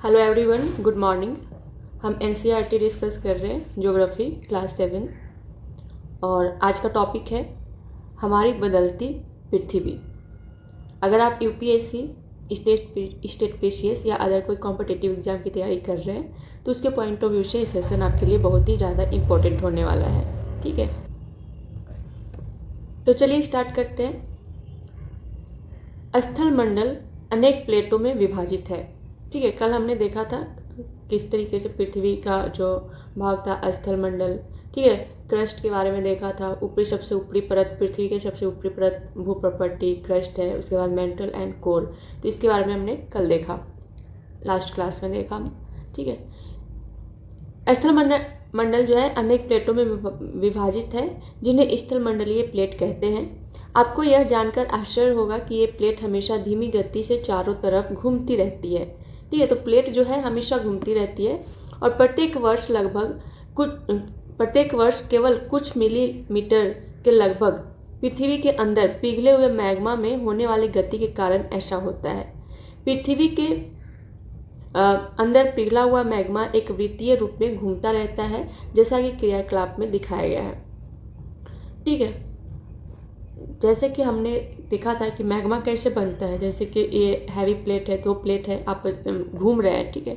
Hello everyone, good morning. हम NCERT discuss कर रहे हैं, ज्योग्राफी क्लास 7। और आज का टॉपिक है हमारी बदलती पृथ्वी। अगर आप यूपीएससी, स्टेट पीसीएस या अदर कोई कॉम्पिटिटिव एग्जाम की तैयारी कर रहे हैं तो उसके पॉइंट ऑफ व्यू से ये सेशन आपके लिए बहुत ही ज़्यादा इम्पोर्टेंट होने वाला है। ठीक है, तो चलिए स्टार्ट करते हैं। स्थल मंडल अनेक प्लेटों में विभाजित है। ठीक है, कल हमने देखा था किस तरीके से पृथ्वी का जो भाग था स्थल मंडल। ठीक है, क्रस्ट के बारे में देखा था। ऊपरी सबसे ऊपरी परत, पृथ्वी के सबसे ऊपरी परत भूप्रपट्टी क्रस्ट है। उसके बाद मेंटल एंड कोर, तो इसके बारे में हमने कल देखा, लास्ट क्लास में देखा। ठीक है, स्थल मंडल जो है अनेक प्लेटों में विभाजित है, जिन्हें स्थल मंडलीय प्लेट कहते हैं। आपको यह जानकर आश्चर्य होगा कि ये प्लेट हमेशा धीमी गति से चारों तरफ घूमती रहती है। ठीक है, तो प्लेट जो है हमेशा घूमती रहती है और प्रत्येक वर्ष केवल कुछ मिलीमीटर के लगभग पृथ्वी के अंदर पिघले हुए मैग्मा में होने वाली गति के कारण ऐसा होता है। पृथ्वी के अंदर पिघला हुआ मैग्मा एक वृत्तीय रूप में घूमता रहता है, जैसा कि क्रियाकलाप में दिखाया गया है। ठीक है, जैसे कि हमने देखा था कि मैग्मा कैसे बनता है। जैसे कि ये हैवी प्लेट है, दो प्लेट है, आप घूम रहे हैं। ठीक है,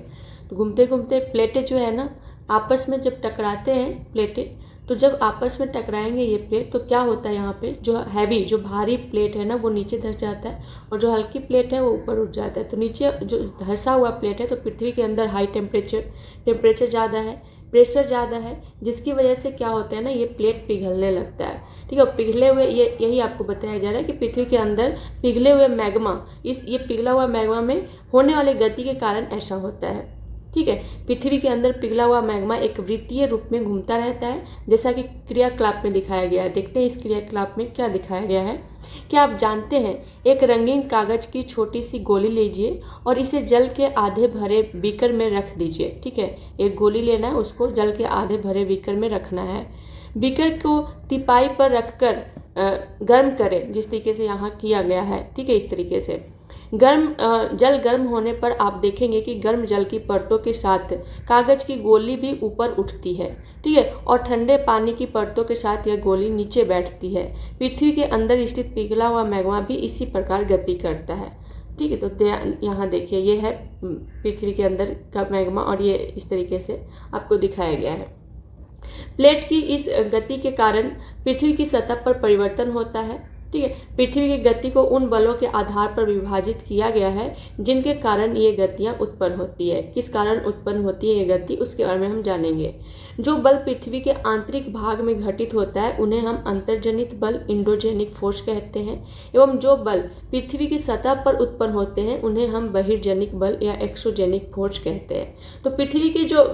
तो घूमते घूमते प्लेटें जो है ना आपस में जब टकराते हैं प्लेटें, तो जब आपस में टकराएंगे ये प्लेट तो क्या होता है, यहाँ पे जो हैवी जो भारी प्लेट है ना वो नीचे धंस जाता है और जो हल्की प्लेट है वो ऊपर उठ जाता है। तो नीचे जो धंसा हुआ प्लेट है तो पृथ्वी के अंदर हाई टेम्परेचर ज़्यादा है, प्रेशर ज़्यादा है, जिसकी वजह से क्या होता है ना ये प्लेट पिघलने लगता है। ठीक है, पिघले हुए यही आपको बताया जा रहा है कि पृथ्वी के अंदर पिघले हुए मैग्मा, ये पिघला हुआ मैग्मा में होने वाली गति के कारण ऐसा होता है। ठीक है, पृथ्वी के अंदर पिघला हुआ मैग्मा एक वृत्तीय रूप में घूमता रहता है, जैसा कि क्रियाकलाप में दिखाया गया है। देखते हैं इस क्रियाकलाप में क्या दिखाया गया है। क्या आप जानते हैं, एक रंगीन कागज की छोटी सी गोली लीजिए और इसे जल के आधे भरे बीकर में रख दीजिए। ठीक है, एक गोली लेना है, उसको जल के आधे भरे बीकर में रखना है। बीकर को तिपाई पर रखकर गर्म करें, जिस तरीके से यहाँ किया गया है। ठीक है, इस तरीके से जल गर्म होने पर आप देखेंगे कि गर्म जल की परतों के साथ कागज की गोली भी ऊपर उठती है। ठीक है, और ठंडे पानी की परतों के साथ यह गोली नीचे बैठती है। पृथ्वी के अंदर स्थित पिघला हुआ मैग्मा भी इसी प्रकार गति करता है। ठीक है, तो यहाँ देखिए ये है पृथ्वी के अंदर का मैग्मा और ये इस तरीके से आपको दिखाया गया है। प्लेट की इस गति के कारण पृथ्वी की सतह पर परिवर्तन होता है। ठीक है, पृथ्वी की गति को उन बलों के आधार पर विभाजित किया गया है जिनके कारण ये गतियाँ उत्पन्न होती है। किस कारण उत्पन्न होती है ये गति, उसके बारे में हम जानेंगे। जो बल पृथ्वी के आंतरिक भाग में घटित होता है उन्हें हम अंतर्जनित बल, इंडोजेनिक फोर्स कहते हैं। एवं जो बल पृथ्वी की सतह पर उत्पन्न होते हैं उन्हें हम बहिर्जनिक बल या एक्सोजेनिक फोर्स कहते हैं। तो पृथ्वी की जो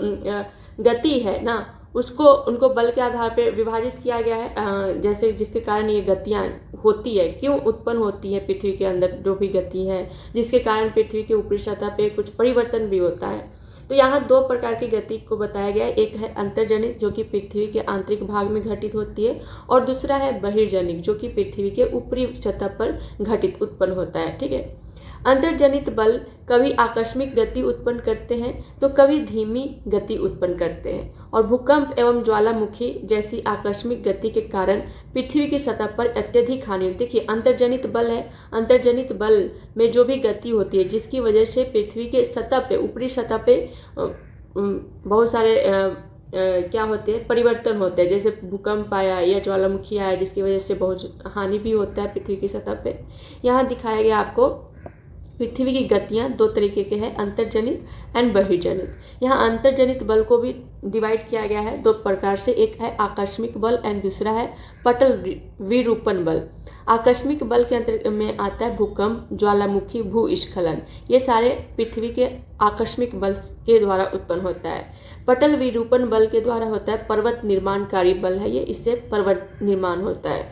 गति है ना उनको बल के आधार पर विभाजित किया गया है, जैसे जिसके कारण ये गतियाँ होती है, क्यों उत्पन्न होती है पृथ्वी के अंदर जो भी गति है, जिसके कारण पृथ्वी के ऊपरी सतह पे कुछ परिवर्तन भी होता है। तो यहाँ दो प्रकार की गति को बताया गया है। एक है अंतर्जनित जो कि पृथ्वी के आंतरिक भाग में घटित होती है, और दूसरा है बहिर्जनिक जो कि पृथ्वी के ऊपरी सतह पर घटित उत्पन्न होता है। ठीक है, अंतर्जनित बल कभी आकस्मिक गति उत्पन्न करते हैं तो कभी धीमी गति उत्पन्न करते हैं, और भूकंप एवं ज्वालामुखी जैसी आकस्मिक गति के कारण पृथ्वी की सतह पर अत्यधिक हानि होती है। देखिए अंतर्जनित बल है, अंतर्जनित बल में जो भी गति होती है जिसकी वजह से पृथ्वी के सतह पे, ऊपरी सतह पे बहुत सारे क्या होते हैं, परिवर्तन होते हैं। जैसे भूकंप आया या ज्वालामुखी आया जिसकी वजह से बहुत हानि भी होता है पृथ्वी की सतह पे। यहाँ दिखाया गया आपको पृथ्वी की गतियाँ दो तरीके के हैं, अंतर्जनित एंड बहिर्जनित। यहाँ अंतर्जनित बल को भी डिवाइड किया गया है दो प्रकार से, एक है आकस्मिक बल एंड दूसरा है पटल विरूपण बल। आकस्मिक बल के अंतर्गत में आता है भूकंप, ज्वालामुखी, भूस्खलन, ये सारे पृथ्वी के आकस्मिक बल के द्वारा उत्पन्न होता है। पटल विरूपण बल के द्वारा होता है पर्वत निर्माणकारी बल है ये, इससे पर्वत निर्माण होता है।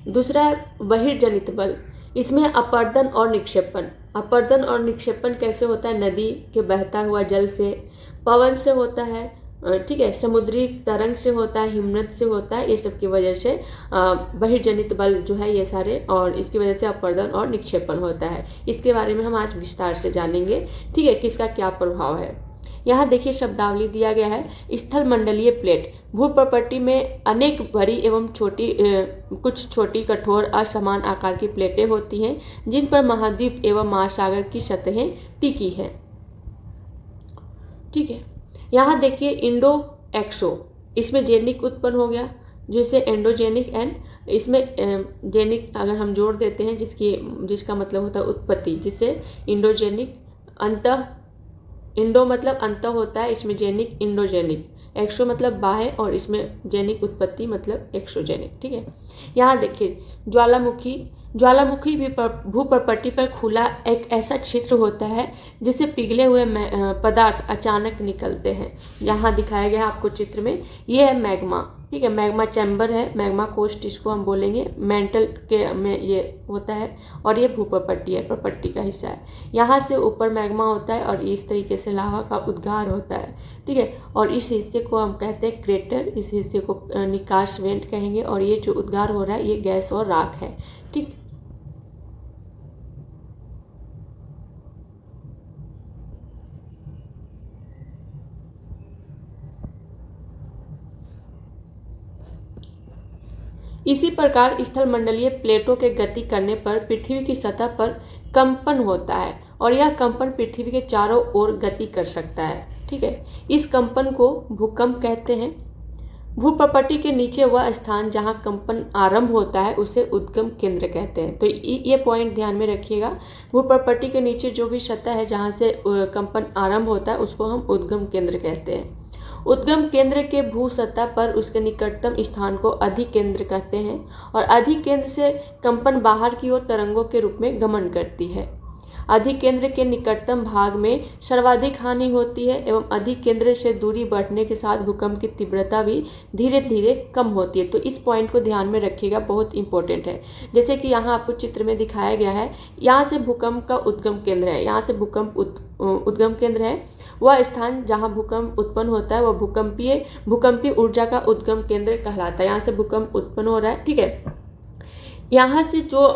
दूसरा है बहिर्जनित बल, इसमें अपरदन और निक्षेपण। अपरदन और निक्षेपण कैसे होता है, नदी के बहता हुआ जल से, पवन से होता है, ठीक है, समुद्री तरंग से होता है, हिमनद से होता है, ये सब की वजह से बहिर्जनित बल जो है ये सारे, और इसकी वजह से अपवर्दन और निक्षेपण होता है। इसके बारे में हम आज विस्तार से जानेंगे, ठीक है, किसका क्या प्रभाव है। यहाँ देखिए शब्दावली दिया गया है। स्थल मंडलीय प्लेट भूप्रपट्टी में अनेक बड़ी एवं छोटी कुछ छोटी कठोर असमान आकार की प्लेटें होती हैं जिन पर महाद्वीप एवं महासागर की सतहें टिकी हैं। ठीक है, यहाँ देखिए इंडो एक्सो, इसमें जेनिक उत्पन्न हो गया जिससे एंडोजेनिक, एंड इसमें जेनिक अगर हम जोड़ देते हैं जिसका मतलब होता है उत्पत्ति, जिससे इंडोजेनिक, अंतः, इंडो मतलब अंत होता है, इसमें जेनिक इंडोजेनिक, एक्सो मतलब बाह्य और इसमें जेनिक उत्पत्ति मतलब एक्सोजेनिक। ठीक है, यहाँ देखिए ज्वालामुखी भी भूप्रपट्टी पर खुला एक ऐसा क्षेत्र होता है जिससे पिघले हुए पदार्थ अचानक निकलते हैं। यहाँ दिखाया गया है आपको चित्र में, ये है मैग्मा। ठीक है, मैग्मा चैम्बर है, मैग्मा कोस्ट इसको हम बोलेंगे, मेंटल के में ये होता है, और ये भूप्रपट्टी है, प्रपट्टी का हिस्सा है। यहाँ से ऊपर मैग्मा होता है और इस तरीके से लावा का उद्गार होता है। ठीक है, और इस हिस्से को हम कहते हैं क्रेटर, इस हिस्से को निकास वेंट कहेंगे, और ये जो उद्गार हो रहा है ये गैस और राख है। ठीक, इसी प्रकार स्थल मंडलीय प्लेटों के गति करने पर पृथ्वी की सतह पर कंपन होता है और यह कंपन पृथ्वी के चारों ओर गति कर सकता है। ठीक है, इस कंपन को भूकंप कहते हैं। भूप्रपट्टी के नीचे वह स्थान जहां कंपन आरंभ होता है उसे उद्गम केंद्र कहते हैं। तो ये पॉइंट ध्यान में रखिएगा, भूप्रपट्टी के नीचे जो भी सतह है जहां से कंपन आरंभ होता है उसको हम उद्गम केंद्र कहते हैं। उद्गम केंद्र के भू सतह पर उसके निकटतम स्थान को अधिकेंद्र कहते हैं और अधिकेंद्र से कंपन बाहर की ओर तरंगों के रूप में गमन करती है। अधिकेंद्र के निकटतम भाग में सर्वाधिक हानि होती है एवं अधिकेंद्र से दूरी बढ़ने के साथ भूकंप की तीव्रता भी धीरे धीरे कम होती है। तो इस पॉइंट को ध्यान में रखिएगा, बहुत इंपॉर्टेंट है। जैसे कि यहाँ आपको चित्र में दिखाया गया है, यहाँ से भूकंप का उद्गम केंद्र है, यहाँ से भूकंप उद्गम केंद्र है। वह स्थान जहाँ भूकंप उत्पन्न होता है वह भूकंपीय ऊर्जा का उद्गम केंद्र कहलाता है। यहाँ से भूकंप उत्पन्न हो रहा है। ठीक है, यहाँ से जो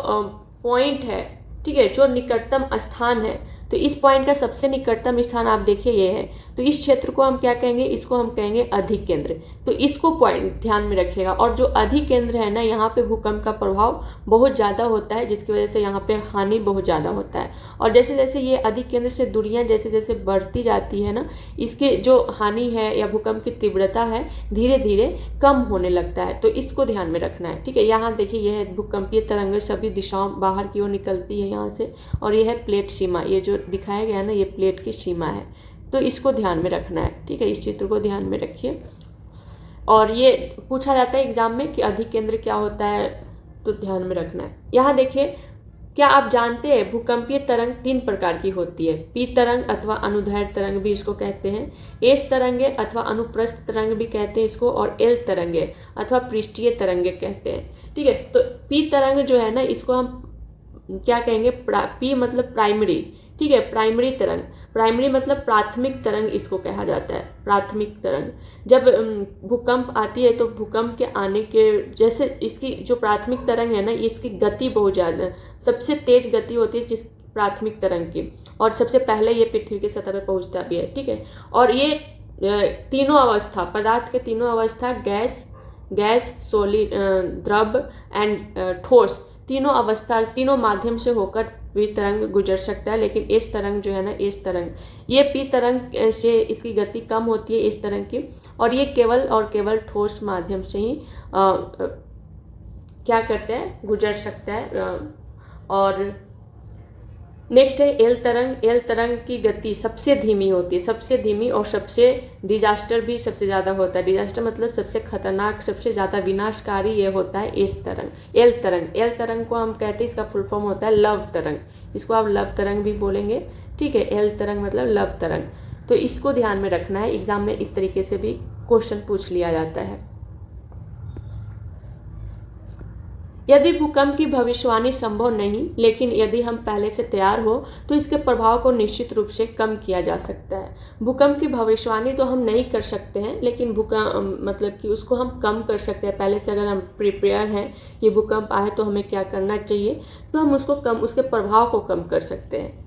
पॉइंट है, ठीक है, जो निकटतम स्थान है, तो इस पॉइंट का सबसे निकटतम स्थान आप देखिए ये है। तो इस क्षेत्र को हम क्या कहेंगे, इसको हम कहेंगे अधिकेंद्र। तो इसको पॉइंट ध्यान में रखिएगा। और जो अधिकेंद्र है ना, यहाँ पे भूकंप का प्रभाव बहुत ज़्यादा होता है जिसकी वजह से यहाँ पे हानि बहुत ज़्यादा होता है। और जैसे जैसे ये अधिकेंद्र से दूरियाँ जैसे जैसे बढ़ती जाती है ना, इसके जो हानि है या भूकंप की तीव्रता है धीरे धीरे कम होने लगता है। तो इसको ध्यान में रखना है। ठीक है, यहाँ देखिए यह है भूकंपीय तरंगें सभी दिशाओं बाहर की ओर निकलती है यहाँ से, और ये है प्लेट सीमा, ये जो दिखाया गया ना ये प्लेट की सीमा है। तो इसको ध्यान में रखना है। ठीक है, इस चित्र को ध्यान में रखिए। और ये पूछा जाता है एग्जाम में कि अधिकेंद्र क्या होता है, तो ध्यान में रखना है। यहाँ देखिए, क्या आप जानते हैं भूकंपीय तरंग 3 प्रकार की होती है। पी तरंग अथवा अनुदैर्घ्य तरंग भी इसको कहते हैं, एस तरंगे अथवा अनुप्रस्थ तरंग भी कहते हैं इसको, और एल तरंगे अथवा पृष्ठीय तरंगे कहते हैं। ठीक है, तो पी तरंग जो है ना, इसको हम क्या कहेंगे, पी मतलब प्राइमरी। ठीक है, प्राइमरी तरंग, प्राइमरी मतलब प्राथमिक तरंग इसको कहा जाता है, प्राथमिक तरंग। जब भूकंप आती है तो भूकंप के आने के जैसे इसकी जो प्राथमिक तरंग है ना, इसकी गति बहुत ज़्यादा, सबसे तेज गति होती है जिस प्राथमिक तरंग की, और सबसे पहले ये पृथ्वी की सतह पर पहुंचता भी है। ठीक है, और ये तीनों अवस्था, पदार्थ के तीनों अवस्था, गैस सॉलिड, द्रव एंड ठोस, तीनों अवस्था, तीनों माध्यम से होकर पी तरंग गुजर सकता है। लेकिन इस तरंग जो है ना, इस तरंग, ये पी तरंग से इसकी गति कम होती है इस तरंग की, और ये केवल और केवल ठोस माध्यम से ही क्या करते हैं, गुजर सकता है। और नेक्स्ट है एल तरंग। एल तरंग की गति सबसे धीमी होती है, सबसे धीमी, और सबसे डिजास्टर भी सबसे ज़्यादा होता है। डिजास्टर मतलब सबसे खतरनाक, सबसे ज़्यादा विनाशकारी ये होता है इस तरंग, एल तरंग। एल तरंग को हम कहते हैं, इसका फुल फॉर्म होता है लव तरंग, इसको आप लव तरंग भी बोलेंगे। ठीक है, एल तरंग मतलब लव तरंग। तो इसको ध्यान में रखना है, एग्जाम में इस तरीके से भी क्वेश्चन पूछ लिया जाता है। यदि भूकंप की भविष्यवाणी संभव नहीं, लेकिन यदि हम पहले से तैयार हो तो इसके प्रभाव को निश्चित रूप से कम किया जा सकता है। भूकंप की भविष्यवाणी तो हम नहीं कर सकते हैं, लेकिन भूकंप मतलब कि उसको हम कम कर सकते हैं। पहले से अगर हम प्रिपेयर हैं कि भूकंप आए तो हमें क्या करना चाहिए, तो हम उसके प्रभाव को कम कर सकते हैं।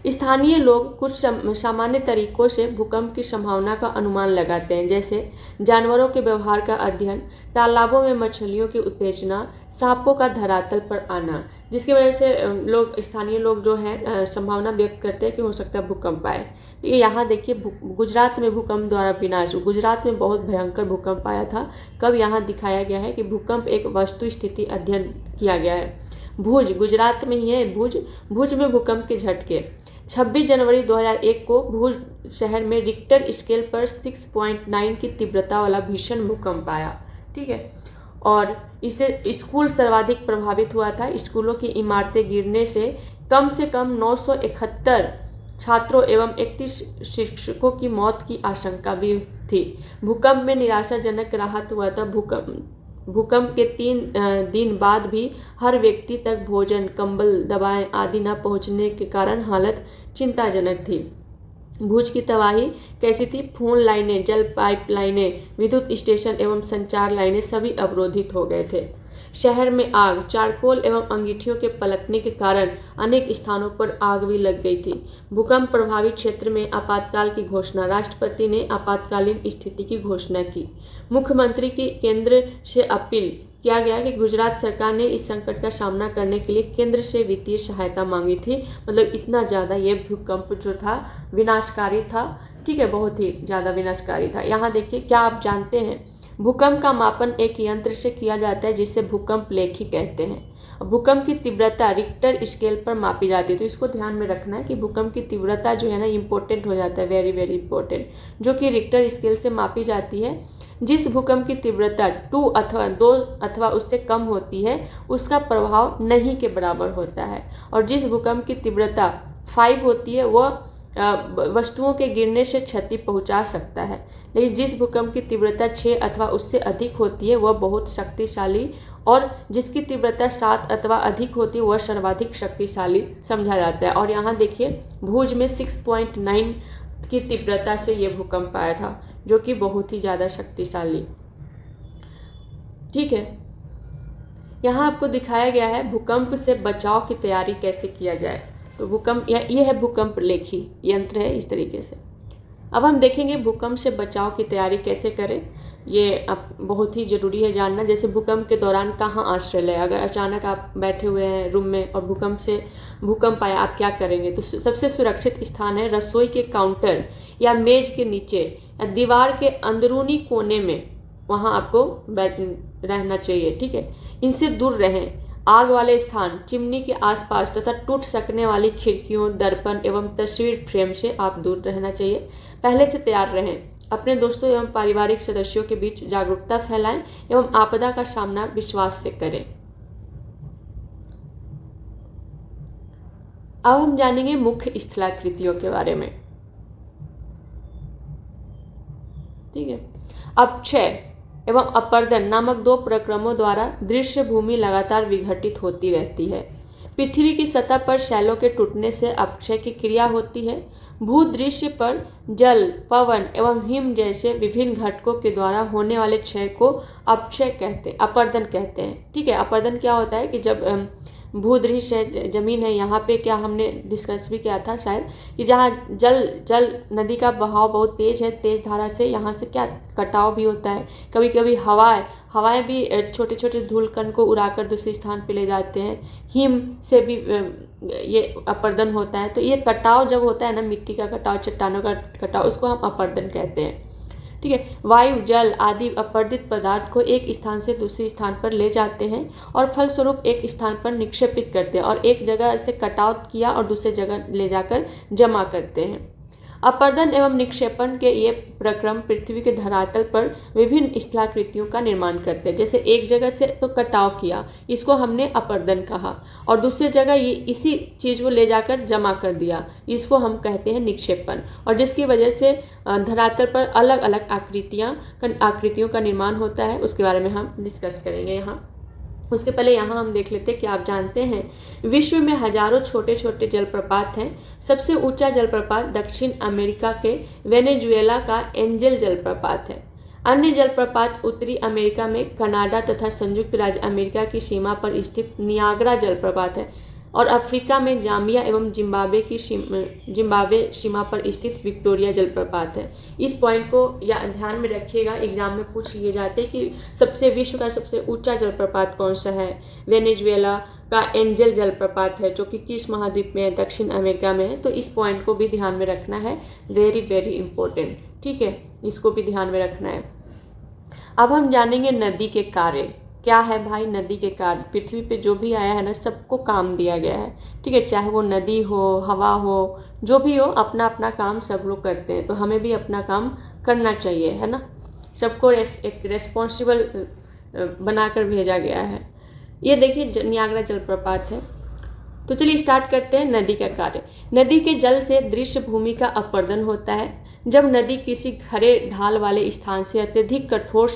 स्थानीय लोग कुछ सामान्य तरीकों से भूकंप की संभावना का अनुमान लगाते हैं, जैसे जानवरों के व्यवहार का अध्ययन, तालाबों में मछलियों की उत्तेजना, सांपों का धरातल पर आना, जिसकी वजह से स्थानीय लोग जो है संभावना व्यक्त करते हैं कि हो सकता है भूकंप आए। ये यहाँ देखिए गुजरात में भूकंप द्वारा विनाश, गुजरात में बहुत भयंकर भूकंप आया था। कब यहाँ दिखाया गया है कि भूकंप एक वस्तु स्थिति अध्ययन किया गया है। भुज, गुजरात में ही है भुज में भूकंप के झटके। 26 जनवरी 2001 को भुज शहर में रिक्टर स्केल पर 6.9 की तीव्रता वाला भीषण भूकंप आया। ठीक है, और इससे स्कूल सर्वाधिक प्रभावित हुआ था। स्कूलों की इमारतें गिरने से कम 971 छात्रों एवं 31 शिक्षकों की मौत की आशंका भी थी। भूकंप में निराशाजनक राहत हुआ था। भूकंप के 3 दिन बाद भी हर व्यक्ति तक भोजन, कंबल, दवाएं आदि न पहुंचने के कारण हालत चिंताजनक थी। भुज की तबाही कैसी थी? फोन लाइनें, जल पाइप लाइनें, विद्युत स्टेशन एवं संचार लाइनें सभी अवरोधित हो गए थे। शहर में आग, चारकोल एवं अंगीठियों के पलटने के कारण अनेक स्थानों पर आग भी लग गई थी। भूकंप प्रभावित क्षेत्र में आपातकाल की घोषणा, राष्ट्रपति ने आपातकालीन स्थिति की घोषणा की। मुख्यमंत्री की केंद्र से अपील किया गया कि गुजरात सरकार ने इस संकट का सामना करने के लिए केंद्र से वित्तीय सहायता मांगी थी। मतलब इतना ज़्यादा ये भूकंप जो था विनाशकारी था। ठीक है, बहुत ही ज़्यादा विनाशकारी था। यहाँ देखिए, क्या आप जानते हैं भूकंप का मापन एक यंत्र से किया जाता है जिसे भूकंप लेखी कहते हैं। भूकंप की तीव्रता रिक्टर स्केल पर मापी जाती है। तो इसको ध्यान में रखना है कि भूकंप की तीव्रता जो है ना इम्पोर्टेंट हो जाता है, वेरी वेरी इंपॉर्टेंट, जो कि रिक्टर स्केल से मापी जाती है। जिस भूकंप की तीव्रता 2 अथवा उससे कम होती है उसका प्रभाव नहीं के बराबर होता है, और जिस भूकंप की तीव्रता 5 होती है वह वस्तुओं के गिरने से क्षति पहुंचा सकता है। लेकिन जिस भूकंप की तीव्रता 6 अथवा उससे अधिक होती है वह बहुत शक्तिशाली, और जिसकी तीव्रता 7 अथवा अधिक होती है वह सर्वाधिक शक्तिशाली समझा जाता है। और यहाँ देखिए भुज में 6.9 की तीव्रता से ये भूकंप आया था, जो कि बहुत ही ज़्यादा शक्तिशाली। ठीक है, यहाँ आपको दिखाया गया है भूकंप से बचाव की तैयारी कैसे किया जाए। तो भूकंप ये है भूकंप लेखी यंत्र है इस तरीके से। अब हम देखेंगे भूकंप से बचाव की तैयारी कैसे करें। ये अब बहुत ही ज़रूरी है जानना। जैसे भूकंप के दौरान कहाँ आश्रय लें, अगर अचानक आप बैठे हुए हैं रूम में और भूकंप आया, आप क्या करेंगे? तो सबसे सुरक्षित स्थान है रसोई के काउंटर या मेज के नीचे या दीवार के अंदरूनी कोने में, वहाँ आपको रहना चाहिए। ठीक है, इनसे दूर रहें। आग वाले स्थान, चिमनी के आसपास तथा टूट सकने वाली खिड़कियों, दर्पण एवं तस्वीर फ्रेम से आप दूर रहना चाहिए। पहले से तैयार रहें। अपने दोस्तों एवं पारिवारिक सदस्यों के बीच जागरूकता फैलाएं एवं आपदा का सामना विश्वास से करें। अब हम जानेंगे मुख्य स्थलाकृतियों के बारे में। ठीक है, अपक्षय एवं अपर्दन नामक 2 प्रक्रमों द्वारा दृश्य भूमि लगातार विघटित होती रहती है। पृथ्वी की सतह पर शैलों के टूटने से अपक्षय की क्रिया होती है। भूदृश्य पर जल, पवन एवं हिम जैसे विभिन्न घटकों के द्वारा होने वाले क्षय को अपर्दन कहते हैं। ठीक है, अपर्दन क्या होता है कि जब भूदृश्य जमीन है, यहाँ पे क्या हमने डिस्कस भी किया था शायद, कि जहाँ जल नदी का बहाव बहुत तेज है, तेज धारा से यहाँ से क्या कटाव भी होता है। कभी कभी हवाएं भी छोटे छोटे धूल कण को उड़ाकर दूसरे स्थान पे ले जाते हैं। हिम से भी ये अपर्दन होता है। तो ये कटाव जब होता है ना, मिट्टी का कटाव, चट्टानों का कटाव, उसको हम अपर्दन कहते हैं। ठीक है, वायु, जल आदि अपर्दित पदार्थ को एक स्थान से दूसरे स्थान पर ले जाते हैं और फलस्वरूप एक स्थान पर निक्षेपित करते हैं, और एक जगह से कटाव किया और दूसरे जगह ले जाकर जमा करते हैं। अपर्दन एवं निक्षेपण के ये प्रक्रम पृथ्वी के धरातल पर विभिन्न स्थलाकृतियों का निर्माण करते हैं। जैसे एक जगह से तो कटाव किया, इसको हमने अपर्दन कहा, और दूसरी जगह ये इसी चीज़ को ले जाकर जमा कर दिया, इसको हम कहते हैं निक्षेपण। और जिसकी वजह से धरातल पर अलग अलग आकृतियों का निर्माण होता है, उसके बारे में हम डिस्कस करेंगे यहाँ। उसके पहले यहाँ हम देख लेते हैं कि आप जानते हैं विश्व में हजारों छोटे छोटे जलप्रपात हैं। सबसे ऊंचा जलप्रपात दक्षिण अमेरिका के वेनेजुएला का एंजल जलप्रपात है। अन्य जलप्रपात उत्तरी अमेरिका में कनाडा तथा संयुक्त राज्य अमेरिका की सीमा पर स्थित नियाग्रा जलप्रपात है और अफ्रीका में जाम्बिया एवं जिम्बाब्वे सीमा पर स्थित विक्टोरिया जलप्रपात है। इस पॉइंट को या ध्यान में रखिएगा, एग्जाम में पूछ लिए जाते हैं कि विश्व का सबसे ऊंचा जलप्रपात कौन सा है। वेनेजुएला का एंजल जलप्रपात है जो कि किस महाद्वीप में है, दक्षिण अमेरिका में है। तो इस पॉइंट को भी ध्यान में रखना है, वेरी वेरी इंपॉर्टेंट, ठीक है, इसको भी ध्यान में रखना है। अब हम जानेंगे नदी के कार्य क्या है भाई। नदी के कार्य, पृथ्वी पे जो भी आया है ना सबको काम दिया गया है, ठीक है, चाहे वो नदी हो, हवा हो, जो भी हो, अपना अपना काम सब लोग करते हैं। तो हमें भी अपना काम करना चाहिए, है ना। सबको एक रेस्पॉन्सिबल बनाकर भेजा गया है। ये देखिए नियाग्रा जलप्रपात है। तो चलिए स्टार्ट करते हैं नदी का कार्य। नदी के जल से दृश्य भूमि का अपरदन होता है। जब नदी किसी खरे ढाल वाले स्थान से अत्यधिक कठोर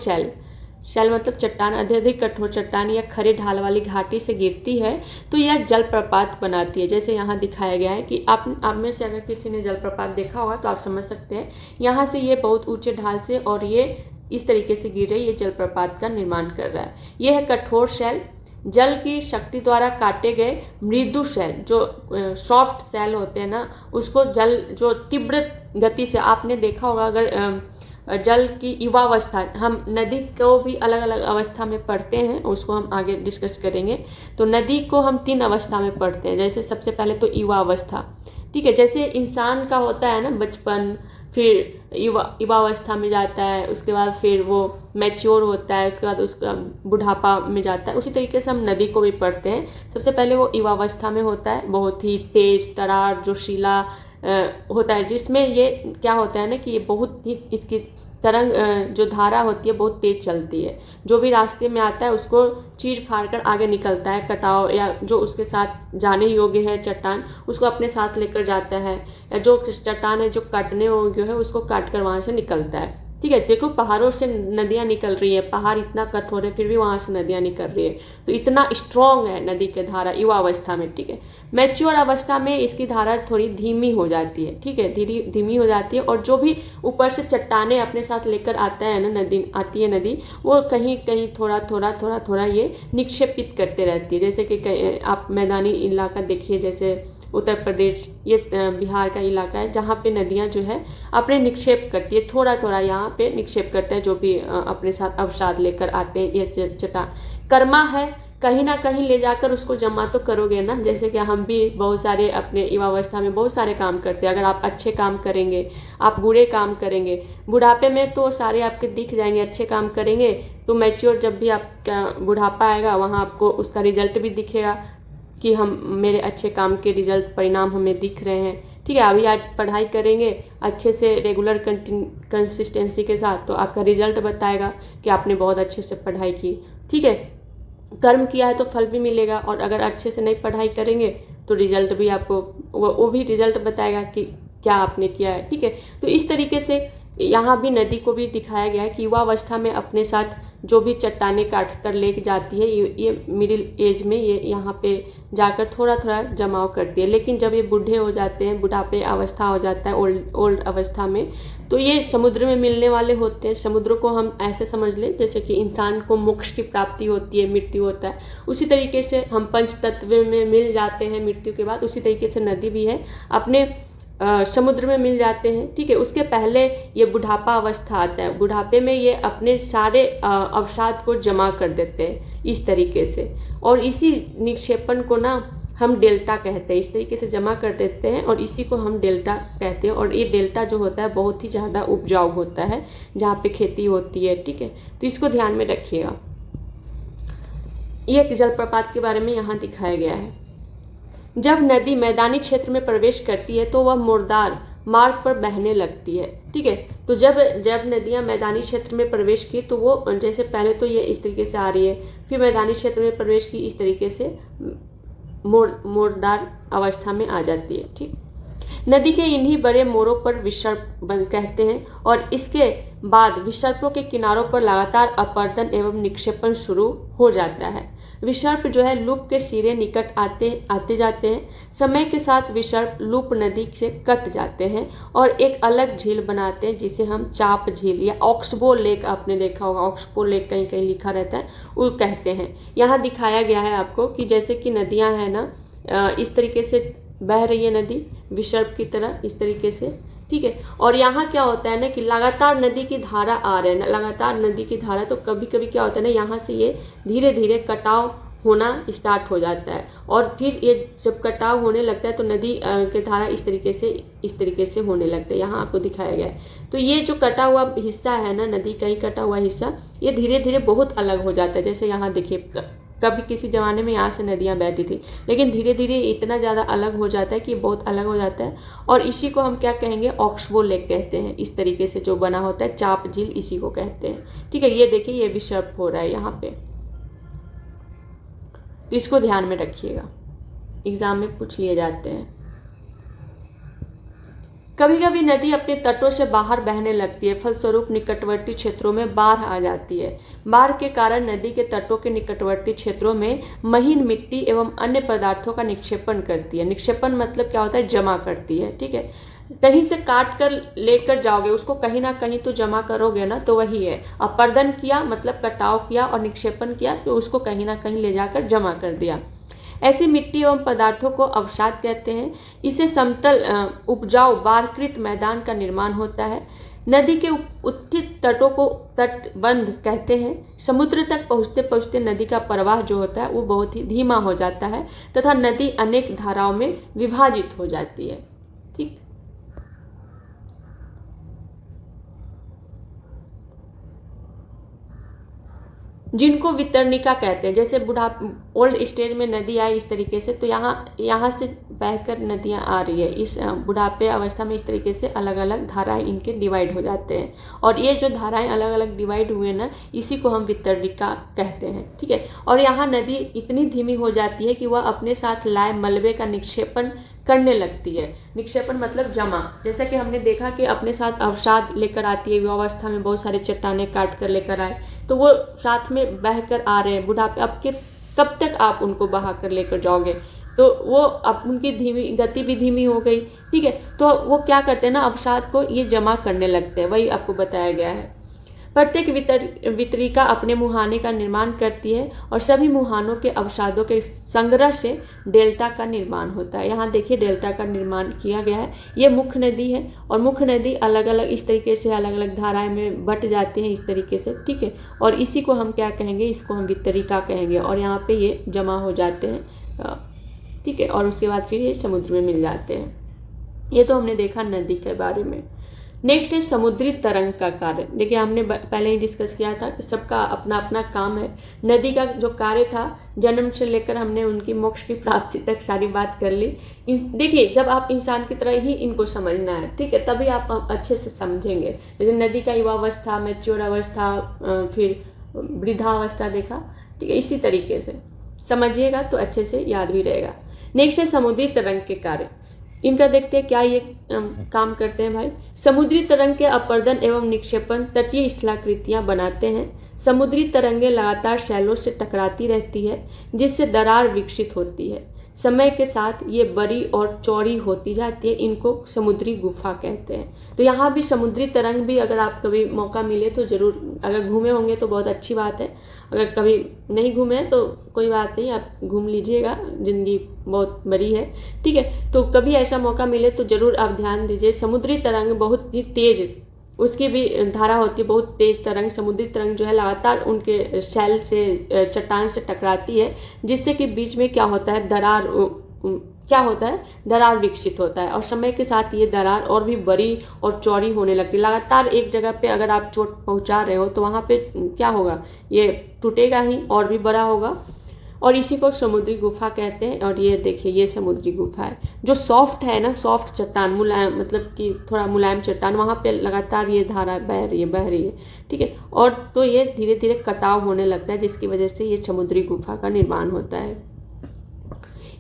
शैल मतलब चट्टान, अत्यधिक कठोर चट्टान या खरे ढाल वाली घाटी से गिरती है तो यह जलप्रपात बनाती है। जैसे यहाँ दिखाया गया है कि आप में से अगर किसी ने जलप्रपात देखा होगा तो आप समझ सकते हैं। यहाँ से ये बहुत ऊंचे ढाल से और ये इस तरीके से गिर रही, ये जलप्रपात का निर्माण कर रहा है। यह है कठोर शैल। जल की शक्ति द्वारा काटे गए मृदु शैल, जो सॉफ्ट शैल होते हैं ना, उसको जल जो तीव्र गति से, आपने देखा होगा अगर जल की युवावस्था, हम नदी को भी अलग अलग अवस्था में पढ़ते हैं, उसको हम आगे डिस्कस करेंगे। तो नदी को हम 3 अवस्था में पढ़ते हैं। जैसे सबसे पहले तो युवावस्था, ठीक है, जैसे इंसान का होता है ना बचपन, फिर युवावस्था में जाता है, उसके बाद फिर वो मैच्योर होता है, उसके बाद उसका बुढ़ापा में जाता है। उसी तरीके से हम नदी को भी पढ़ते हैं। सबसे पहले वो युवावस्था में होता है, बहुत ही तेज तरार जोशीला होता है, जिसमें ये क्या होता है ना कि ये बहुत ही इसकी तरंग जो धारा होती है बहुत तेज चलती है। जो भी रास्ते में आता है उसको चीर फाड़ कर आगे निकलता है। कटाव या जो उसके साथ जाने योग्य है चट्टान, उसको अपने साथ लेकर जाता है, या जो चट्टान है जो काटने योग्य है उसको काट कर वहाँ से निकलता है, ठीक है। देखो पहाड़ों से नदियाँ निकल रही है, पहाड़ इतना कठोर है फिर भी वहाँ से नदियाँ निकल रही है। तो इतना स्ट्रॉन्ग है नदी की धारा युवा अवस्था में, ठीक है। मैच्योर अवस्था में इसकी धारा थोड़ी धीमी हो जाती है, ठीक है, धीमी हो जाती है। और जो भी ऊपर से चट्टाने अपने साथ लेकर आता है ना, नदी आती है नदी, वो कहीं कहीं थोड़ा ये निक्षेपित करते रहती है। जैसे कि आप मैदानी इलाका देखिए, जैसे उत्तर प्रदेश, ये बिहार का इलाका है जहाँ पे नदियाँ जो है अपने निक्षेप करती है, थोड़ा यहाँ पे निक्षेप करते हैं जो भी अपने साथ अवसाद लेकर आते हैं। ये चट्टान कर्मा है, कहीं ना कहीं ले जाकर उसको जमा तो करोगे ना। जैसे कि हम भी बहुत सारे अपने युवावस्था में बहुत सारे काम करते हैं। अगर आप अच्छे काम करेंगे, आप बुरे काम करेंगे, बुढ़ापे में तो सारे आपके दिख जाएंगे। अच्छे काम करेंगे तो मैच्योर जब भी आपका बुढ़ापा आएगा वहाँ आपको उसका रिजल्ट भी दिखेगा कि हम मेरे अच्छे काम के रिजल्ट परिणाम हमें दिख रहे हैं, ठीक है। अभी आज पढ़ाई करेंगे अच्छे से रेगुलर कंसिस्टेंसी के साथ तो आपका रिजल्ट बताएगा कि आपने बहुत अच्छे से पढ़ाई की, ठीक है। कर्म किया है तो फल भी मिलेगा, और अगर अच्छे से नहीं पढ़ाई करेंगे तो रिजल्ट भी आपको वो भी रिजल्ट बताएगा कि क्या आपने किया है, ठीक है। तो इस तरीके से यहाँ भी नदी को भी दिखाया गया है कि युवावस्था में अपने साथ जो भी चट्टाने काट कर ले जाती है, ये मिडिल एज में ये यहाँ पे जाकर थोड़ा जमाव करती है। लेकिन जब ये बूढ़े हो जाते हैं, बुढ़ापे अवस्था हो जाता है, ओल्ड अवस्था में, तो ये समुद्र में मिलने वाले होते हैं। समुद्र को हम ऐसे समझ लें जैसे कि इंसान को मोक्ष की प्राप्ति होती है, मृत्यु होता है, उसी तरीके से हम पंच तत्व में मिल जाते हैं मृत्यु के बाद। उसी तरीके से नदी भी है, अपने समुद्र में मिल जाते हैं, ठीक है। उसके पहले ये बुढ़ापा अवस्था आता है, बुढ़ापे में ये अपने सारे अवसाद को जमा कर देते हैं इस तरीके से, और इसी निक्षेपण को ना हम डेल्टा कहते हैं। इस तरीके से जमा कर देते हैं और इसी को हम डेल्टा कहते हैं। और ये डेल्टा जो होता है बहुत ही ज़्यादा उपजाऊ होता है जहाँ पे खेती होती है, ठीक है। तो इसको ध्यान में रखिएगा। ये जलप्रपात के बारे में यहाँ दिखाया गया है। जब नदी मैदानी क्षेत्र में प्रवेश करती है तो वह मुर्दार मार्ग पर बहने लगती है, ठीक है। तो जब नदियाँ मैदानी क्षेत्र में प्रवेश की तो वो जैसे पहले तो ये इस तरीके से आ रही है, फिर मैदानी क्षेत्र में प्रवेश की इस तरीके से मोरदार अवस्था में आ जाती है, ठीक। नदी के इन्हीं बड़े मोरों पर विसर्प कहते हैं, और इसके बाद विसर्पों के किनारों पर लगातार अपरदन एवं निक्षेपण शुरू हो जाता है। विसर्प जो है लूप के सिरे निकट आते जाते हैं। समय के साथ विसर्प लूप नदी से कट जाते हैं और एक अलग झील बनाते हैं जिसे हम चाप झील या ऑक्सबो लेक, आपने देखा होगा ऑक्सबो लेक कहीं कहीं लिखा रहता है, वो कहते हैं। यहाँ दिखाया गया है आपको कि जैसे कि नदियाँ हैं ना, इस तरीके से बह रही है नदी विसर्प की तरह, इस तरीके से, ठीक है। और यहाँ क्या होता है ना कि लगातार नदी की धारा आ रहे हैं, लगातार नदी की धारा, तो कभी कभी क्या होता है ना, यहाँ से ये धीरे धीरे कटाव होना स्टार्ट हो जाता है और फिर ये जब कटाव होने लगता है तो नदी की धारा इस तरीके से होने लगता है। यहाँ आपको दिखाया गया है। तो ये जो कटा हुआ हिस्सा है ना, नदी का ही कटा हुआ हिस्सा, ये धीरे धीरे बहुत अलग हो जाता है। जैसे यहाँ देखिए, कभी किसी ज़माने में यहाँ से नदियाँ बहती थी, लेकिन धीरे धीरे इतना ज़्यादा अलग हो जाता है कि बहुत अलग हो जाता है। और इसी को हम क्या कहेंगे, ऑक्सबो लेक कहते हैं। इस तरीके से जो बना होता है चाप झील, इसी को कहते हैं, ठीक है। ये देखिए, ये विसर्प हो रहा है यहाँ पे, तो इसको ध्यान में रखिएगा, एग्जाम में पूछ लिए जाते हैं। कभी कभी नदी अपने तटों से बाहर बहने लगती है, फलस्वरूप निकटवर्ती क्षेत्रों में बाढ़ आ जाती है। बाढ़ के कारण नदी के तटों के निकटवर्ती क्षेत्रों में महीन मिट्टी एवं अन्य पदार्थों का निक्षेपण करती है। निक्षेपण मतलब क्या होता है, जमा करती है, ठीक है। कहीं से काट कर लेकर जाओगे उसको, कहीं ना कहीं तो जमा करोगे ना, तो वही है। अपर्दन किया मतलब कटाव किया, और निक्षेपण किया तो उसको कहीं ना कहीं ले जाकर जमा कर दिया। ऐसी मिट्टी एवं पदार्थों को अवसाद कहते हैं। इसे समतल उपजाऊ बारकृत मैदान का निर्माण होता है। नदी के उत्थित तटों को तटबंध कहते हैं। समुद्र तक पहुँचते पहुँचते नदी का प्रवाह जो होता है वो बहुत ही धीमा हो जाता है तथा नदी अनेक धाराओं में विभाजित हो जाती है, ठीक। जिनको वितरणिका कहते हैं। जैसे ओल्ड स्टेज में नदी आई इस तरीके से, तो यहाँ से बहकर नदियाँ आ रही है। इस बुढ़ापे अवस्था में इस तरीके से अलग अलग धाराएं इनके डिवाइड हो जाते हैं, और ये जो धाराएं अलग अलग डिवाइड हुए ना, इसी को हम वितरणिका कहते हैं, ठीक है। और यहाँ नदी इतनी धीमी हो जाती है कि वह अपने साथ लाए मलबे का निक्षेपण करने लगती है। निक्षेपण मतलब जमा। जैसा कि हमने देखा कि अपने साथ अवसाद लेकर आती है, युवावस्था में बहुत सारे चट्टाने काट कर लेकर आए, तो वो साथ में बह कर आ रहे हैं। बुढ़ापे अब के कब तक आप उनको बहा कर लेकर जाओगे, तो वो अब उनकी धीमी गति भी धीमी हो गई, ठीक है। तो वो क्या करते हैं ना, अवसाद को ये जमा करने लगते हैं, वही आपको बताया गया है। प्रत्येक वितरिका अपने मुहाने का निर्माण करती है और सभी मुहानों के अवसादों के संग्रह से डेल्टा का निर्माण होता है। यहाँ देखिए डेल्टा का निर्माण किया गया है। ये मुख्य नदी है और मुख्य नदी अलग अलग इस तरीके से अलग अलग धाराएं में बट जाती हैं इस तरीके से, ठीक है। और इसी को हम क्या कहेंगे, इसको हम वितरिका कहेंगे, और यहाँ पे ये जमा हो जाते हैं, ठीक है। और उसके बाद फिर ये समुद्र में मिल जाते हैं। ये तो हमने देखा नदी के बारे में। नेक्स्ट है समुद्री तरंग का कार्य। देखिए हमने पहले ही डिस्कस किया था कि सबका अपना अपना काम है। नदी का जो कार्य था, जन्म से लेकर हमने उनकी मोक्ष की प्राप्ति तक सारी बात कर ली। देखिए जब आप इंसान की तरह ही इनको समझना है, ठीक है, तभी आप अच्छे से समझेंगे। जैसे नदी का युवावस्था, मैच्योर अवस्था, फिर वृद्धावस्था देखा, ठीक है, इसी तरीके से समझिएगा तो अच्छे से याद भी रहेगा। नेक्स्ट है समुद्री तरंग के कार्य। इनका देखते हैं क्या ये काम करते हैं भाई। समुद्री तरंग के अपर्दन एवं निक्षेपण तटीय स्थलाकृतियाँ बनाते हैं। समुद्री तरंगें लगातार शैलों से टकराती रहती है जिससे दरार विकसित होती है। समय के साथ ये बड़ी और चौड़ी होती जाती है। इनको समुद्री गुफा कहते हैं। तो यहाँ भी समुद्री तरंग भी अगर आप कभी मौका मिले तो ज़रूर, अगर घूमे होंगे तो बहुत अच्छी बात है, अगर कभी नहीं घूमे तो कोई बात नहीं, आप घूम लीजिएगा, ज़िंदगी बहुत बड़ी है, ठीक है। तो कभी ऐसा मौका मिले तो ज़रूर आप ध्यान दीजिए। समुद्री तरंग बहुत ही तेज़, उसकी भी धारा होती है, बहुत तेज तरंग। समुद्री तरंग जो है लगातार उनके शैल से, चट्टान से टकराती है, जिससे कि बीच में क्या होता है, दरार विकसित होता है। और समय के साथ ये दरार और भी बड़ी और चौड़ी होने लगती है। लगातार एक जगह पे अगर आप चोट पहुंचा रहे हो तो वहाँ पे क्या होगा, ये टूटेगा ही और भी बड़ा होगा, और इसी को समुद्री गुफा कहते हैं। और ये देखिए ये समुद्री गुफा है जो सॉफ्ट है ना, सॉफ्ट चट्टान, मुलायम, मतलब कि थोड़ा मुलायम चट्टान, वहाँ पे लगातार ये धारा बह रही है, ठीक है। और तो ये धीरे धीरे कटाव होने लगता है, जिसकी वजह से ये समुद्री गुफा का निर्माण होता है।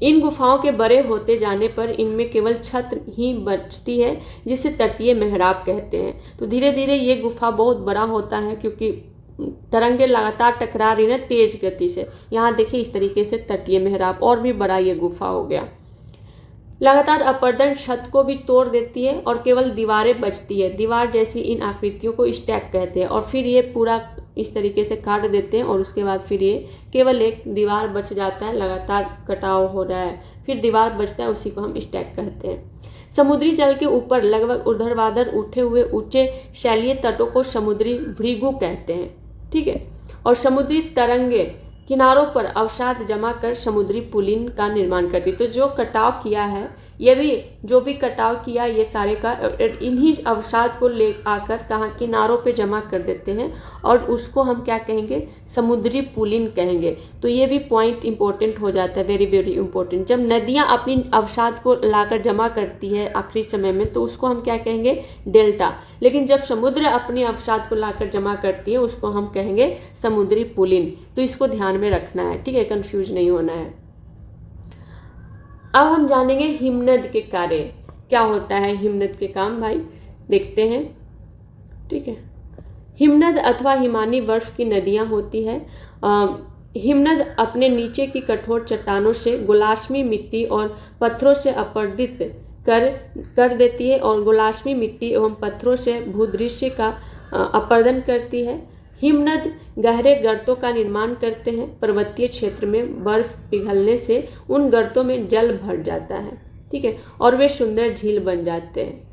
इन गुफाओं के बड़े होते जाने पर इनमें केवल छत ही बचती है, जिसे तटीय मेहराब कहते हैं। तो धीरे धीरे ये गुफा बहुत बड़ा होता है, क्योंकि तरंगे लगातार टकरा रही है तेज गति से। यहाँ देखिए इस तरीके से तटीय मेहराब, और भी बड़ा ये गुफा हो गया। लगातार अपरदन छत को भी तोड़ देती है और केवल दीवारें बचती है। दीवार जैसी इन आकृतियों को स्टैक कहते हैं। और फिर ये पूरा इस तरीके से काट देते हैं और उसके बाद फिर ये केवल एक दीवार बच जाता है, लगातार कटाव हो रहा है, फिर दीवार बचता है, उसी को हम स्टैक कहते हैं। समुद्री जल के ऊपर लगभग ऊर्ध्वाधर उठे हुए ऊंचे शैलीय तटों को समुद्री भृगु कहते हैं। ठीक है। और समुद्री तरंगे किनारों पर अवसाद जमा कर समुद्री पुलिन का निर्माण करती। तो जो कटाव किया है, ये भी जो भी कटाव किया ये सारे का इन्हीं अवसाद को ले आकर कहाँ किनारों पे जमा कर देते हैं और उसको हम क्या कहेंगे, समुद्री पुलिन कहेंगे। तो ये भी पॉइंट इंपॉर्टेंट हो जाता है, वेरी वेरी इंपॉर्टेंट। जब नदियाँ अपनी अवसाद को लाकर जमा करती है आखिरी समय में तो उसको हम क्या कहेंगे, डेल्टा। लेकिन जब समुद्र अपनी अवसाद को लाकर जमा करती है उसको हम कहेंगे समुद्री पुलिन। तो इसको ध्यान में रखना है, ठीक है, कंफ्यूज नहीं होना है। अब हम जानेंगे हिमनद के कार्य। क्या होता है हिमनद के काम भाई, देखते हैं। ठीक है। हिमनद अथवा हिमानी बर्फ की नदियाँ होती है। हिमनद अपने नीचे की कठोर चट्टानों से गुलाष्मी मिट्टी और पत्थरों से अपरदित कर देती है और गुलाष्मी मिट्टी एवं पत्थरों से भूदृश्य का अपरदन करती है। हिमनद गहरे गर्तों का निर्माण करते हैं। पर्वतीय क्षेत्र में बर्फ पिघलने से उन गर्तों में जल भर जाता है, ठीक है, और वे सुंदर झील बन जाते हैं।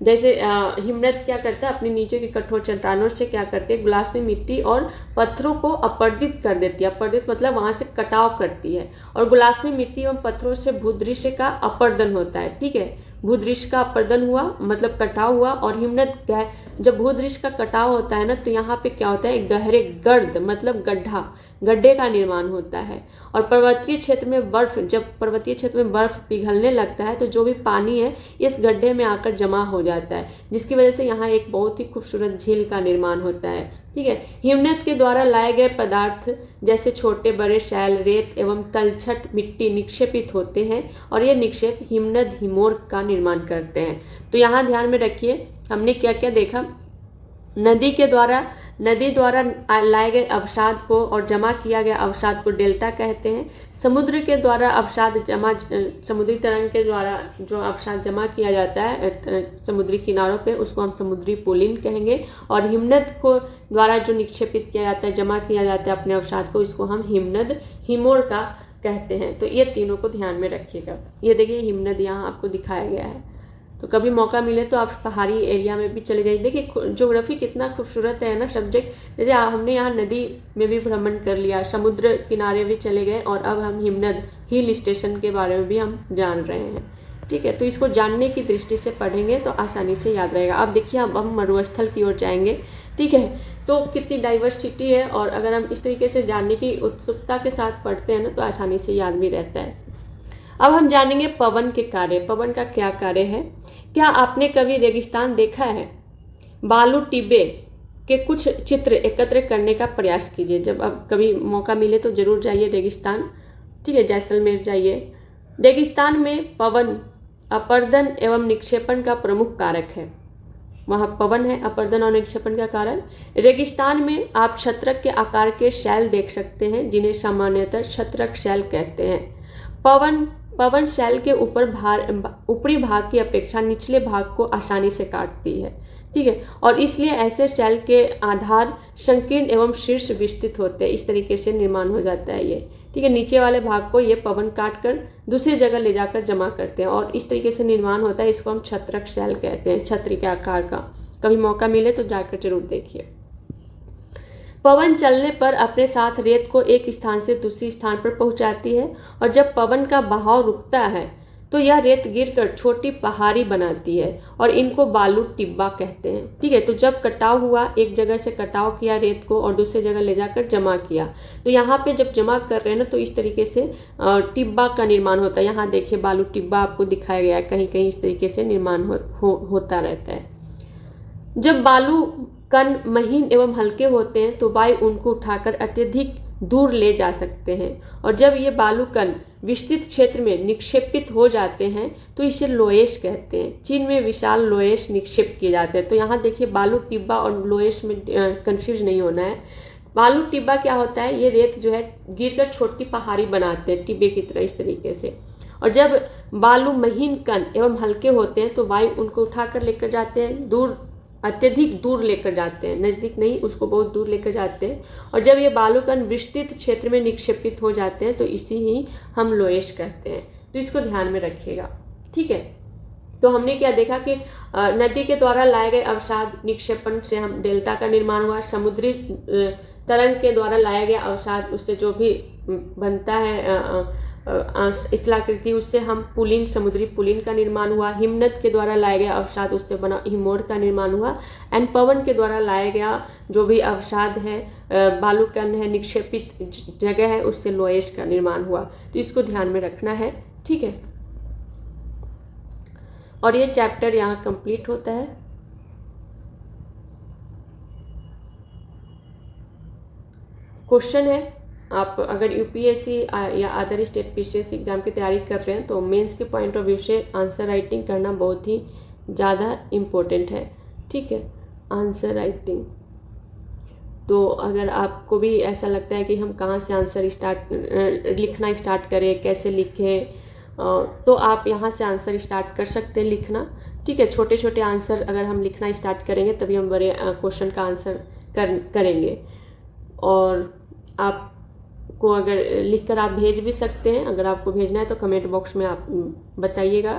जैसे हिमनद क्या करता है, अपने नीचे की कठोर चट्टानों से क्या करते हैं, गुलाष्मी मिट्टी और पत्थरों को अपरदित कर देती है। अपरदित मतलब वहाँ से कटाव करती है। और गुलाष्मी मिट्टी एवं पत्थरों से भूदृश्य का अपरदन होता है, ठीक है, भूदृश्य का अपरदन हुआ मतलब कटाव हुआ। और हिमनद जब भूदृश्य का कटाव होता है ना तो यहाँ पे क्या होता है, गहरे गर्द मतलब गड्ढे का निर्माण होता है। और पर्वतीय क्षेत्र में बर्फ, जब पर्वतीय क्षेत्र में बर्फ पिघलने लगता है तो जो भी पानी है इस गड्ढे में आकर जमा हो जाता है, जिसकी वजह से यहाँ एक बहुत ही खूबसूरत झील का निर्माण होता है। ठीक है। हिमनद के द्वारा लाए गए पदार्थ जैसे छोटे बड़े शैल, रेत एवं तलछट मिट्टी निक्षेपित होते हैं और ये निक्षेप हिमनद हिमोर का निर्माण करते हैं। तो यहाँ ध्यान में रखिए हमने क्या क्या देखा। नदी द्वारा लाए गए अवसाद को और जमा किया गया अवसाद को डेल्टा कहते हैं। समुद्र के द्वारा अवसाद जमा, समुद्री तरंग के द्वारा जो अवसाद जमा किया जाता है समुद्री किनारों पे उसको हम समुद्री पुलिन कहेंगे। और हिमनद को द्वारा जो निक्षेपित किया जाता है, जमा किया जाता है अपने अवसाद को, इसको हम हिमनद हिमोर का कहते हैं। तो ये तीनों को ध्यान में रखिएगा। ये देखिए हिमनद यहाँ आपको दिखाया गया है। तो कभी मौका मिले तो आप पहाड़ी एरिया में भी चले जाइए। देखिए ज्योग्राफी कितना खूबसूरत है ना सब्जेक्ट। जैसे हमने यहाँ नदी में भी भ्रमण कर लिया, समुद्र किनारे भी चले गए और अब हम हिमनद हिल स्टेशन के बारे में भी हम जान रहे हैं। ठीक है। तो इसको जानने की दृष्टि से पढ़ेंगे तो आसानी से याद रहेगा। अब देखिए अब हम मरुस्थल की ओर जाएंगे। ठीक है। तो कितनी डाइवर्सिटी है और अगर हम इस तरीके से जानने की उत्सुकता के साथ पढ़ते हैं ना तो आसानी से याद भी रहता है। अब हम जानेंगे पवन के कार्य। पवन का क्या कार्य है। क्या आपने कभी रेगिस्तान देखा है? बालू टिब्बे के कुछ चित्र एकत्र करने का प्रयास कीजिए। जब अब कभी मौका मिले तो ज़रूर जाइए रेगिस्तान। ठीक है, जैसलमेर जाइए। रेगिस्तान में पवन अपरदन एवं निक्षेपण का प्रमुख कारक है। वहाँ पवन है, अपरदन और निक्षेपण का कारण। रेगिस्तान में आप छत्रक के आकार के शैल देख सकते हैं जिन्हें सामान्यतः छत्रक शैल कहते हैं। पवन शैल के ऊपरी भाग की अपेक्षा निचले भाग को आसानी से काटती है। ठीक है। और इसलिए ऐसे शैल के आधार संकीर्ण एवं शीर्ष विस्तृत होते हैं। इस तरीके से निर्माण हो जाता है ये। ठीक है। नीचे वाले भाग को ये पवन काट कर दूसरी जगह ले जाकर जमा करते हैं और इस तरीके से निर्माण होता है। इसको हम छत्रक शैल कहते हैं, छत्री के आकार का। कभी मौका मिले तो जाकर जरूर देखिए। पवन चलने पर अपने साथ रेत को एक स्थान से दूसरी स्थान पर पहुंचाती है और जब पवन का बहाव रुकता है तो यह रेत गिरकर छोटी पहाड़ी बनाती है और इनको बालू टिब्बा कहते हैं। ठीक है। तो जब कटाव हुआ, एक जगह से कटाव किया रेत को और दूसरी जगह ले जाकर जमा किया, तो यहाँ पे जब जमा कर रहे हैं ना तो इस तरीके से टिब्बा का निर्माण होता है। यहाँ देखिए बालू टिब्बा आपको दिखाया गया है, कहीं कहीं इस तरीके से निर्माण होता रहता है। जब बालू कण महीन एवं हल्के होते हैं तो वायु उनको उठाकर अत्यधिक दूर ले जा सकते हैं और जब ये बालू कण विस्तृत क्षेत्र में निक्षेपित हो जाते हैं तो इसे लोएश कहते हैं। चीन में विशाल लोएश निक्षेप किए जाते हैं। तो यहाँ देखिए बालू टिब्बा और लोएश में कंफ्यूज नहीं होना है। बालू टिब्बा क्या होता है, ये रेत जो है गिरकर छोटी पहाड़ी बनाते हैं टिब्बे की तरह इस तरीके से। और जब बालू महीन कण एवं हल्के होते हैं तो वायु उनको उठाकर लेकर जाते हैं, दूर अत्यधिक दूर लेकर जाते हैं, नज़दीक नहीं, उसको बहुत दूर लेकर जाते हैं। और जब ये बालू कण विस्तृत क्षेत्र में निक्षेपित हो जाते हैं तो इसी ही हम लोएश कहते हैं। तो इसको ध्यान में रखिएगा, ठीक है। तो हमने क्या देखा कि नदी के द्वारा लाए गए अवसाद निक्षेपण से हम डेल्टा का निर्माण हुआ। समुद्री तरंग के द्वारा लाया गया अवसाद, उससे जो भी बनता है स्थलाकृति, उससे हम पुलिन, समुद्री पुलिन का निर्माण हुआ। हिमनद के द्वारा लाया गया अवसाद, उससे बना हिमोर का निर्माण हुआ। एंड पवन के द्वारा लाया गया जो भी अवसाद है, बालू कण है, निक्षेपित जगह है, उससे लोएश का निर्माण हुआ। तो इसको ध्यान में रखना है, ठीक है। और ये चैप्टर यहाँ कंप्लीट होता है। क्वेश्चन है, आप अगर यूपीएससी या अदर स्टेट पीसीएस एग्जाम की तैयारी कर रहे हैं तो मेंस के पॉइंट ऑफ व्यू से आंसर राइटिंग करना बहुत ही ज़्यादा इम्पोर्टेंट है, ठीक है। आंसर राइटिंग, तो अगर आपको भी ऐसा लगता है कि हम कहाँ से आंसर लिखना स्टार्ट करें, कैसे लिखें, तो आप यहाँ से आंसर स्टार्ट कर सकते हैं लिखना, ठीक है। छोटे छोटे आंसर अगर हम लिखना स्टार्ट करेंगे तभी हम बड़े क्वेश्चन का आंसर करेंगे। और आपको अगर लिखकर आप भेज भी सकते हैं, अगर आपको भेजना है तो कमेंट बॉक्स में आप बताइएगा,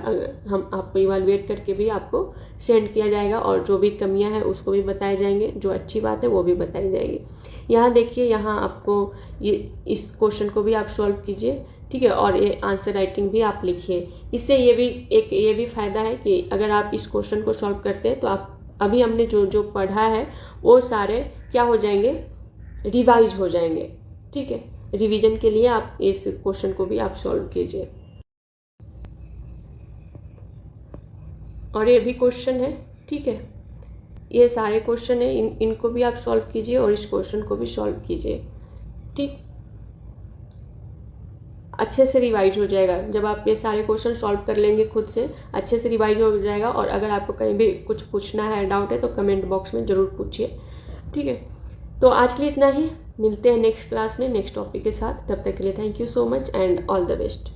हम आपको इवैल्यूएट करके भी आपको सेंड किया जाएगा। और जो भी कमियां हैं उसको भी बताए जाएंगे, जो अच्छी बात है वो भी बताई जाएगी। यहाँ देखिए, यहाँ आपको ये इस क्वेश्चन को भी आप सॉल्व कीजिए, ठीक है। और ये आंसर राइटिंग भी आप लिखिए। इससे ये भी फ़ायदा है कि अगर आप इस क्वेश्चन को सॉल्व करते हैं तो आप अभी हमने जो पढ़ा है वो सारे क्या हो जाएंगे, रिवाइज हो जाएंगे, ठीक है। रिवीजन के लिए आप इस क्वेश्चन को भी आप सॉल्व कीजिए। और ये भी क्वेश्चन है, ठीक है। ये सारे क्वेश्चन है, इनको भी आप सॉल्व कीजिए और इस क्वेश्चन को भी सॉल्व कीजिए, ठीक। अच्छे से रिवाइज हो जाएगा जब आप ये सारे क्वेश्चन सॉल्व कर लेंगे, खुद से अच्छे से रिवाइज हो जाएगा। और अगर आपको कहीं भी कुछ पूछना है, डाउट है, तो कमेंट बॉक्स में ज़रूर पूछिए, ठीक है। तो आज के लिए इतना ही, मिलते हैं नेक्स्ट क्लास में नेक्स्ट टॉपिक के साथ। तब तक के लिए thank you so much and all the best.